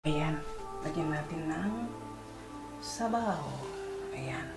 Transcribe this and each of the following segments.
Ayan, lagyan natin ng sabaw. Ayan.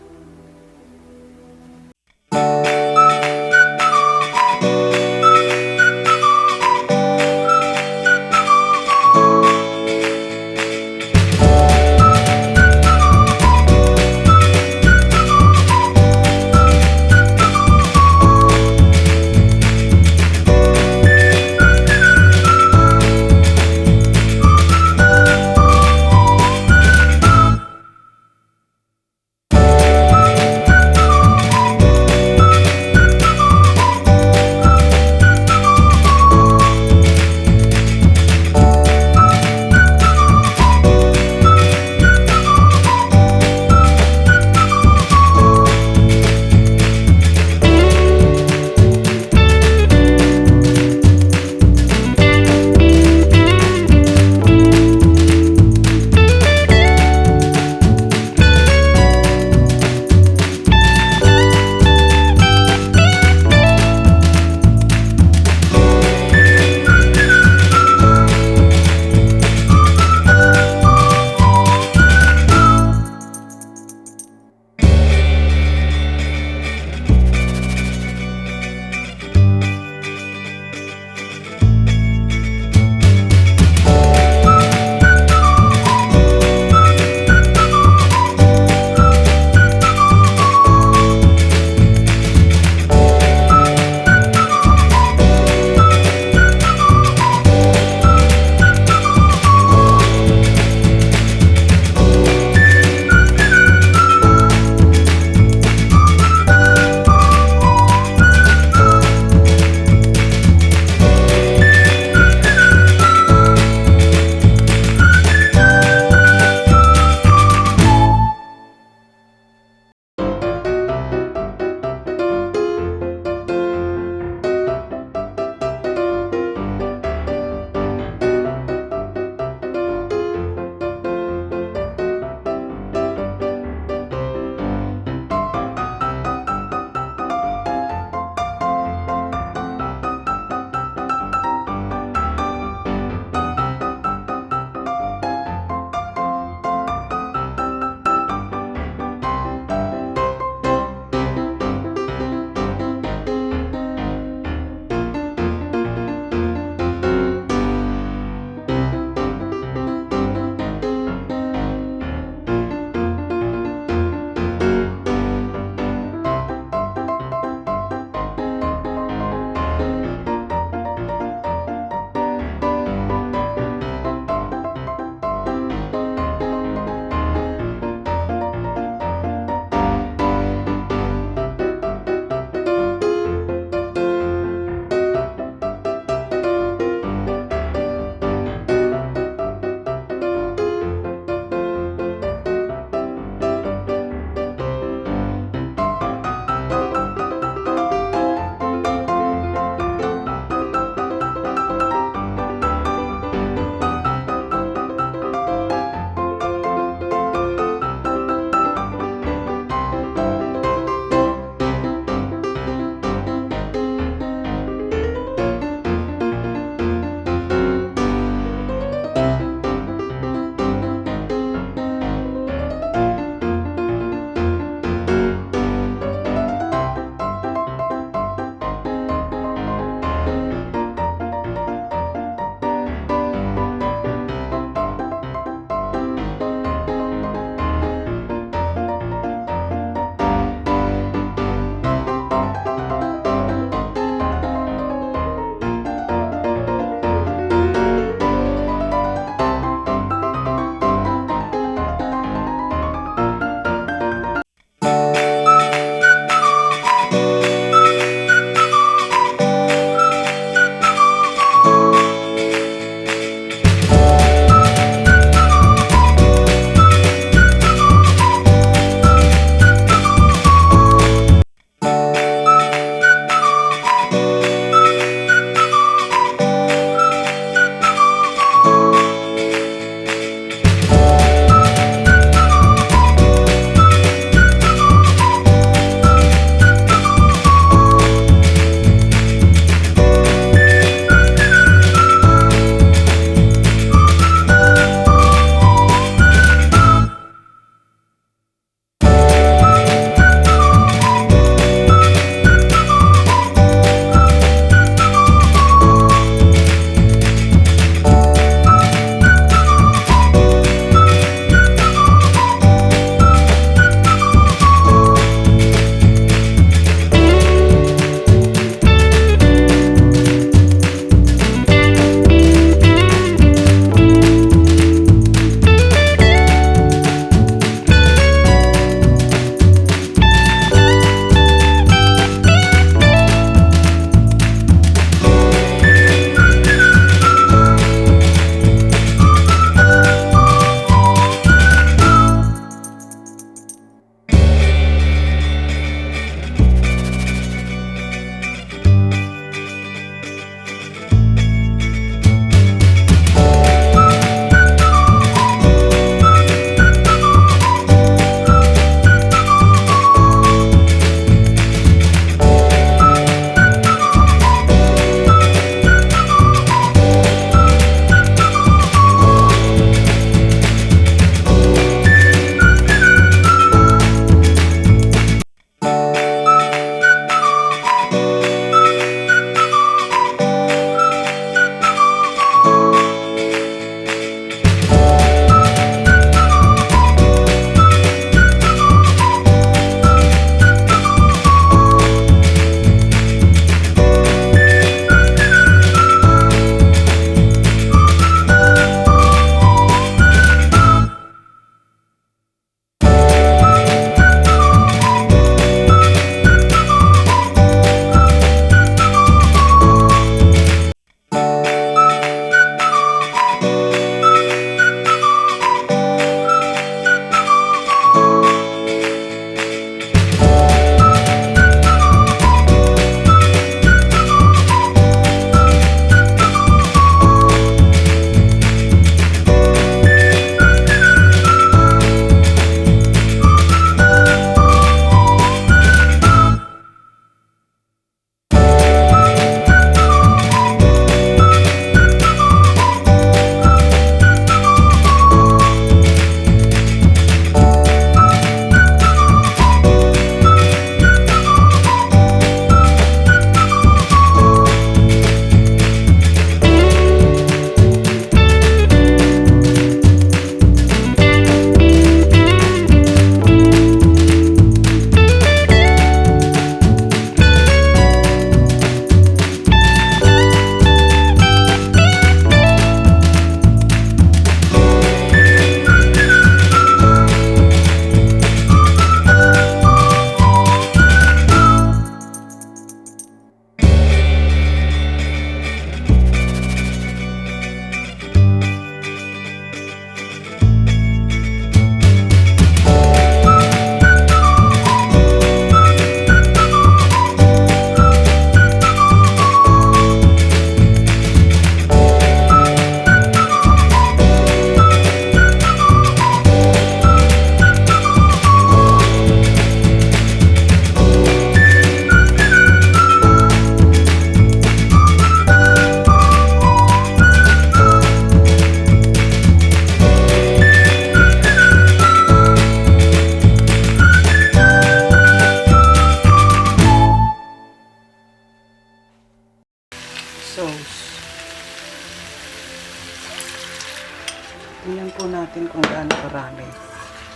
natin kung gaano karami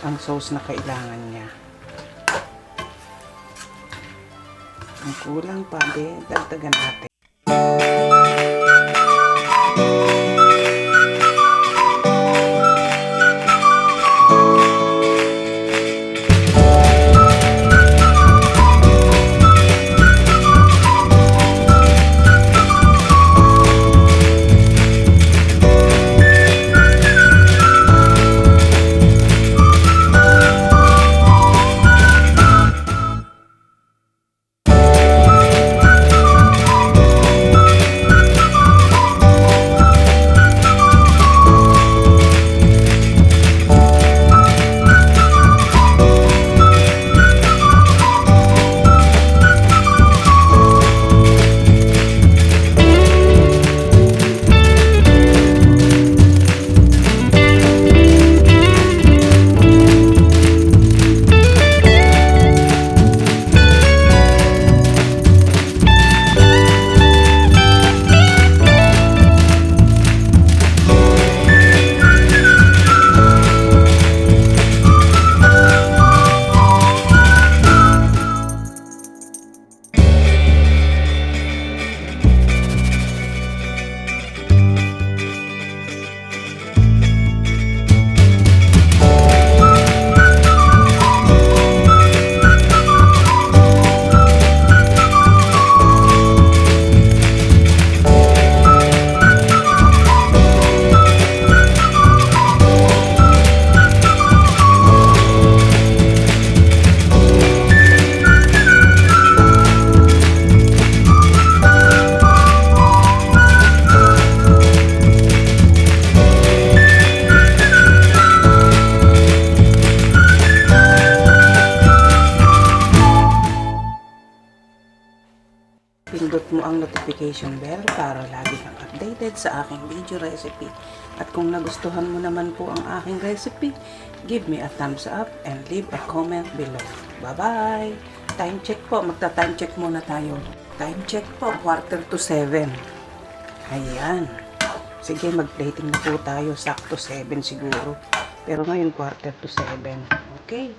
ang sauce na kailangan niya. Ang kulang pa, dagdagan natin. Pindot mo ang notification bell para lagi kang updated sa aking video recipe. At kung nagustuhan mo naman po ang aking recipe, give me a thumbs up and leave a comment below. Bye-bye! Time check po. Magta-time check muna tayo. Time check po. 6:45. Ayan. Sige, mag-plating na po tayo. Sakto 7 siguro. Pero ngayon 6:45. Okay.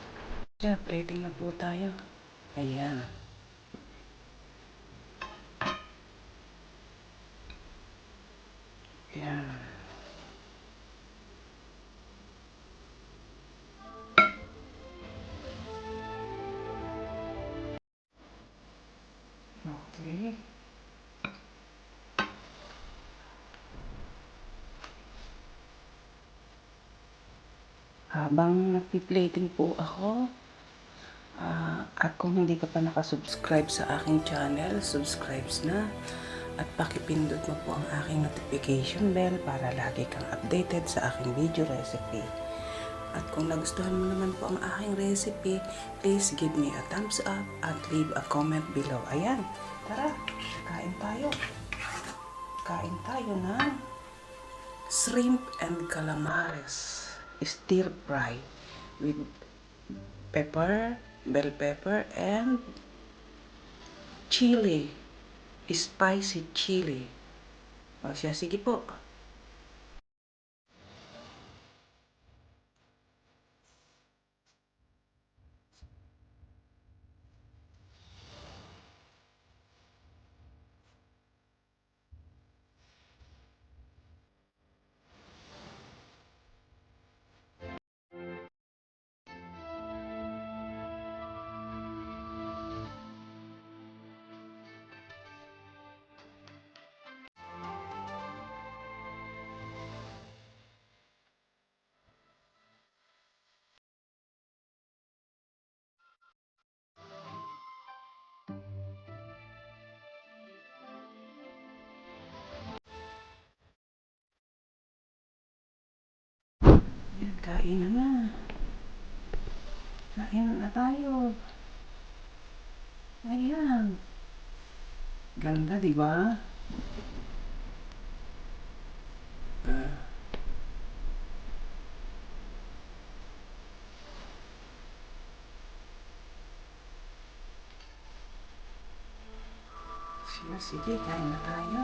Diyan, plating na po tayo. Ayan. Ayan. Okay. Habang nagpi-plating po ako, at kung hindi ka pa nakasubscribe sa aking channel, subscribe na. At pakipindot mo po ang aking notification bell para lagi kang updated sa aking video recipe. At kung nagustuhan mo naman po ang aking recipe, please give me a thumbs up at leave a comment below. Ayan, tara, kain tayo. Kain tayo ng shrimp and calamares stir fry with pepper, bell pepper, and chili. Spicy chili. O siya, sige po. Yan, kain na. Kain na tayo. Ayan. Ganda, di ba? Sige, kain na tayo.